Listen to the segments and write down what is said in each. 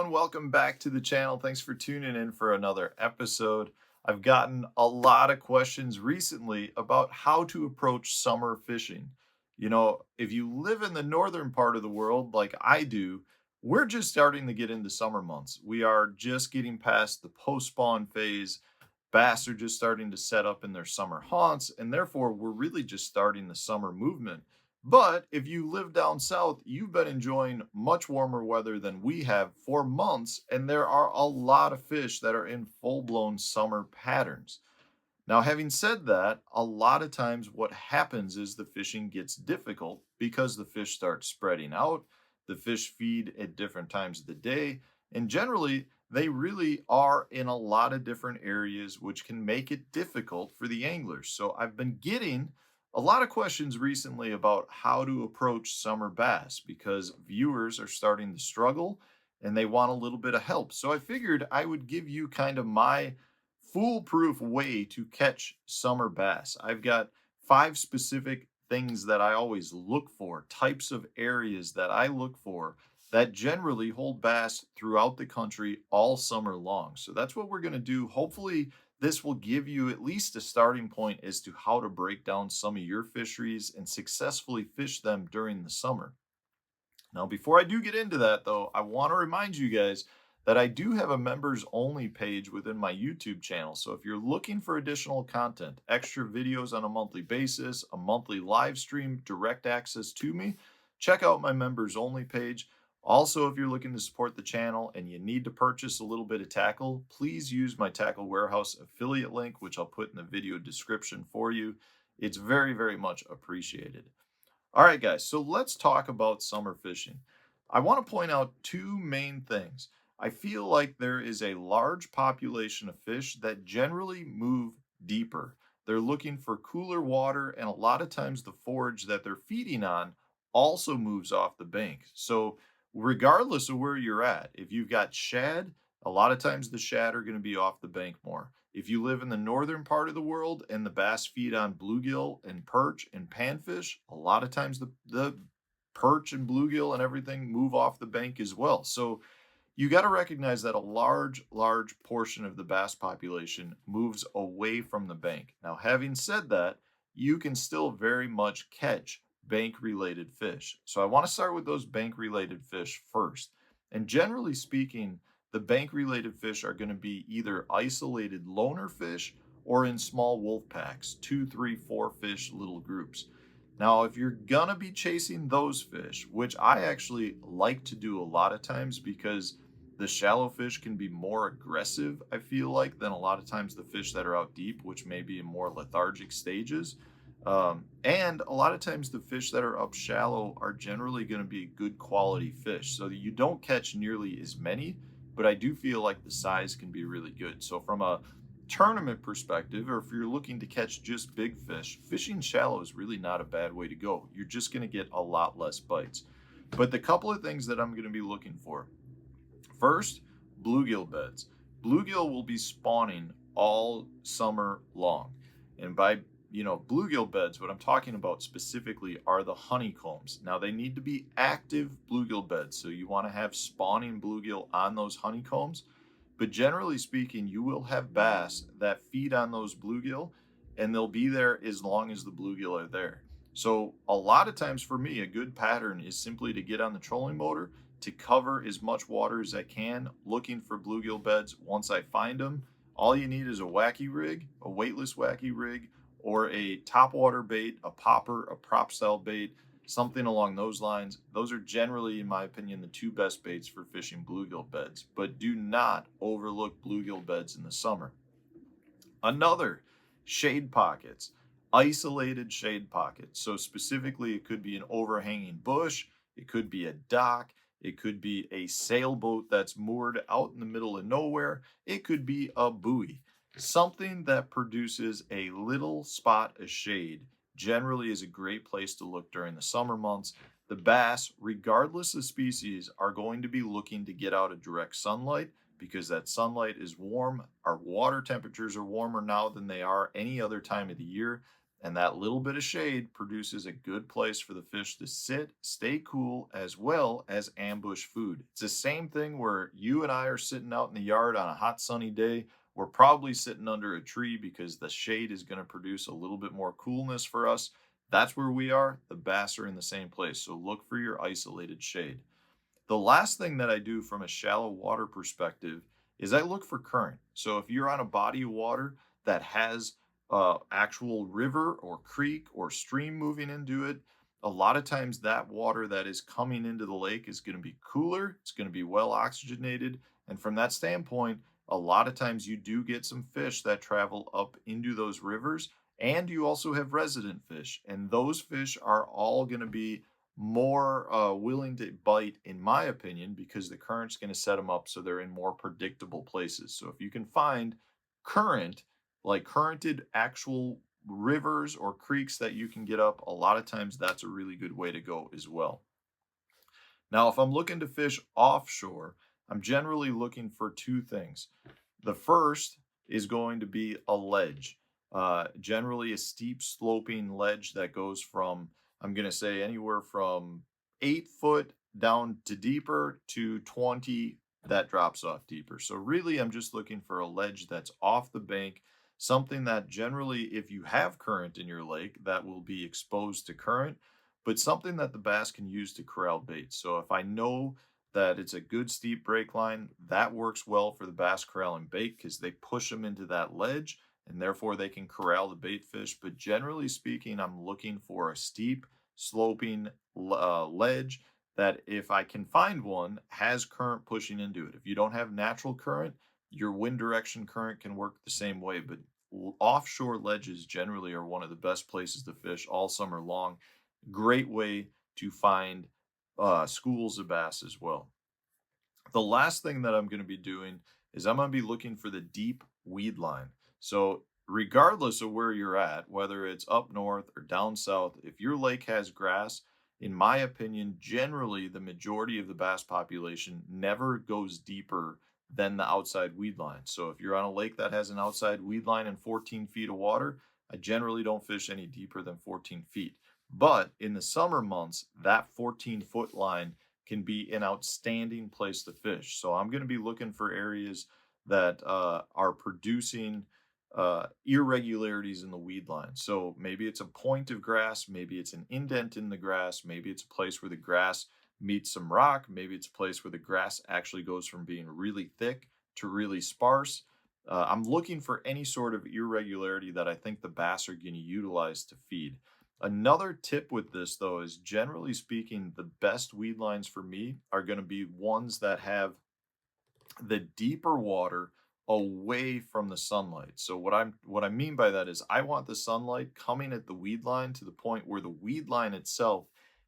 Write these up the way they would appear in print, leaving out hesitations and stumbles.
everyone. Welcome back to the channel. Thanks for tuning in for another episode. I've gotten a lot of questions recently about how to approach summer fishing. If you live in the northern part of the world like I do, we're just starting to get into summer months. We are just getting past the post-spawn phase. Bass are just starting to set up in their summer haunts, and therefore we're really just starting the summer movement. But if you live down south, you've been enjoying much warmer weather than we have for months, and there are a lot of fish that are in full blown summer patterns. Now, having said that, a lot of times what happens is the fishing gets difficult because the fish start spreading out, the fish feed at different times of the day, and generally they really are in a lot of different areas, which can make it difficult for the anglers. So I've been getting a lot of questions recently about how to approach summer bass because viewers are starting to struggle and they want a little bit of help. So I figured I would give you kind of my foolproof way to catch summer bass. I've got 5 specific things that I always look for, types of areas that I look for that generally hold bass throughout the country all summer long. So that's what we're going to do. Hopefully, this will give you at least a starting point as to how to break down some of your fisheries and successfully fish them during the summer. Now, before I do get into that, though, I want to remind you guys that I do have a members only page within my YouTube channel. So if you're looking for additional content, extra videos on a monthly basis, a monthly live stream, direct access to me, check out my members only page. Also, if you're looking to support the channel and you need to purchase a little bit of tackle, please use my Tackle Warehouse affiliate link, which I'll put in the video description for you. It's very, very much appreciated. All right, guys, so let's talk about summer fishing. I want to point out 2 main things. I feel like there is a large population of fish that generally move deeper. They're looking for cooler water, and a lot of times the forage that they're feeding on also moves off the bank. So, regardless of where you're at, if you've got shad, a lot of times the shad are going to be off the bank more. If you live in the northern part of the world and the bass feed on bluegill and perch and panfish, a lot of times the perch and bluegill and everything move off the bank as well. So you got to recognize that a large portion of the bass population moves away from the bank. Now, having said that, you can still very much catch bank related fish. So I want to start with those bank related fish first. And generally speaking, the bank related fish are going to be either isolated loner fish or in small wolf packs, 2, 3, 4 fish little groups. Now, if you're gonna be chasing those fish, which I actually like to do a lot of times because the shallow fish can be more aggressive, I feel like, than a lot of times the fish that are out deep, which may be in more lethargic stages. And a lot of times the fish that are up shallow are generally going to be good quality fish. So that you don't catch nearly as many, but I do feel like the size can be really good. So from a tournament perspective, or if you're looking to catch just big fish, fishing shallow is really not a bad way to go. You're just going to get a lot less bites. But the couple of things that I'm going to be looking for. First, bluegill beds. Bluegill will be spawning all summer long. And by bluegill beds, what I'm talking about specifically are the honeycombs. Now, they need to be active bluegill beds. So you want to have spawning bluegill on those honeycombs. But generally speaking, you will have bass that feed on those bluegill and they'll be there as long as the bluegill are there. So a lot of times for me, a good pattern is simply to get on the trolling motor, to cover as much water as I can, looking for bluegill beds. Once I find them, all you need is a wacky rig, a weightless wacky rig, or a topwater bait, a popper, a prop style bait, something along those lines. Those are generally, in my opinion, the 2 best baits for fishing bluegill beds. But do not overlook bluegill beds in the summer. Another, shade pockets, isolated shade pockets. So specifically, it could be an overhanging bush, it could be a dock, it could be a sailboat that's moored out in the middle of nowhere, it could be a buoy. Something that produces a little spot of shade generally is a great place to look during the summer months. The bass, regardless of species, are going to be looking to get out of direct sunlight because that sunlight is warm. Our water temperatures are warmer now than they are any other time of the year. And that little bit of shade produces a good place for the fish to sit, stay cool, as well as ambush food. It's the same thing where you and I are sitting out in the yard on a hot sunny day. We're probably sitting under a tree because the shade is going to produce a little bit more coolness for us. That's where we are. The bass are in the same place. So look for your isolated shade. The last thing that I do from a shallow water perspective is I look for current. So if you're on a body of water that has actual river or creek or stream moving into it, a lot of times that water that is coming into the lake is going to be cooler, it's going to be well oxygenated. And from that standpoint, a lot of times you do get some fish that travel up into those rivers. And you also have resident fish. And those fish are all going to be more willing to bite, in my opinion, because the current's going to set them up so they're in more predictable places. So if you can find current, like currented actual rivers or creeks that you can get up, a lot of times that's a really good way to go as well. Now, if I'm looking to fish offshore, I'm generally looking for two things. The first is going to be a ledge, generally a steep sloping ledge that goes from, I'm going to say, anywhere from 8 foot down to deeper to 20 that drops off deeper. So really, I'm just looking for a ledge that's off the bank, something that generally, if you have current in your lake, that will be exposed to current, but something that the bass can use to corral bait. So if I know that it's a good steep break line, that works well for the bass corralling bait because they push them into that ledge and therefore they can corral the bait fish. But generally speaking, I'm looking for a steep, sloping ledge that, if I can find one, has current pushing into it. If you don't have natural current, your wind direction current can work the same way. But offshore ledges generally are one of the best places to fish all summer long. Great way to find schools of bass as well. The last thing that I'm going to be doing is I'm going to be looking for the deep weed line. So regardless of where you're at, whether it's up north or down south, if your lake has grass, in my opinion, generally the majority of the bass population never goes deeper than the outside weed line. So if you're on a lake that has an outside weed line and 14 feet of water, I generally don't fish any deeper than 14 feet. But in the summer months, that 14-foot line can be an outstanding place to fish. So I'm going to be looking for areas that are producing irregularities in the weed line. So maybe it's a point of grass, maybe it's an indent in the grass, maybe it's a place where the grass meets some rock, maybe it's a place where the grass actually goes from being really thick to really sparse. I'm looking for any sort of irregularity that I think the bass are going to utilize to feed. Another tip with this, though, is generally speaking, the best weed lines for me are going to be ones that have the deeper water away from the sunlight. So what I mean by that is I want the sunlight coming at the weed line to the point where the weed line itself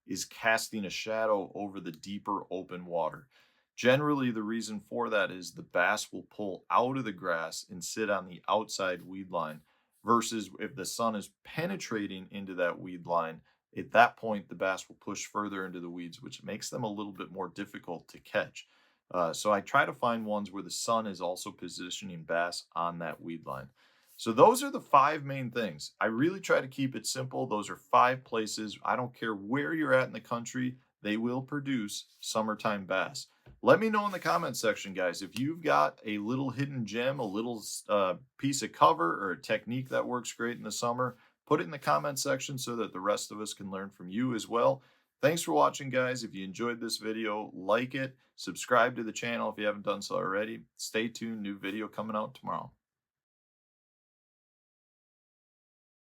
is casting a shadow over the deeper open water. Generally, the reason for that is the bass will pull out of the grass and sit on the outside weed line, versus if the sun is penetrating into that weed line, at that point the bass will push further into the weeds, which makes them a little bit more difficult to catch. So I try to find ones where the sun is also positioning bass on that weed line. So those are the 5 main things. I really try to keep it simple. Those are 5 places. I don't care where you're at in the country, they will produce summertime bass. Let me know in the comment section, guys, if you've got a little hidden gem, a little piece of cover or a technique that works great in the summer. Put it in the comment section so that the rest of us can learn from you as well. Thanks for watching, guys. If you enjoyed this video, like it, subscribe to the channel if you haven't done so already. Stay tuned, new video coming out tomorrow.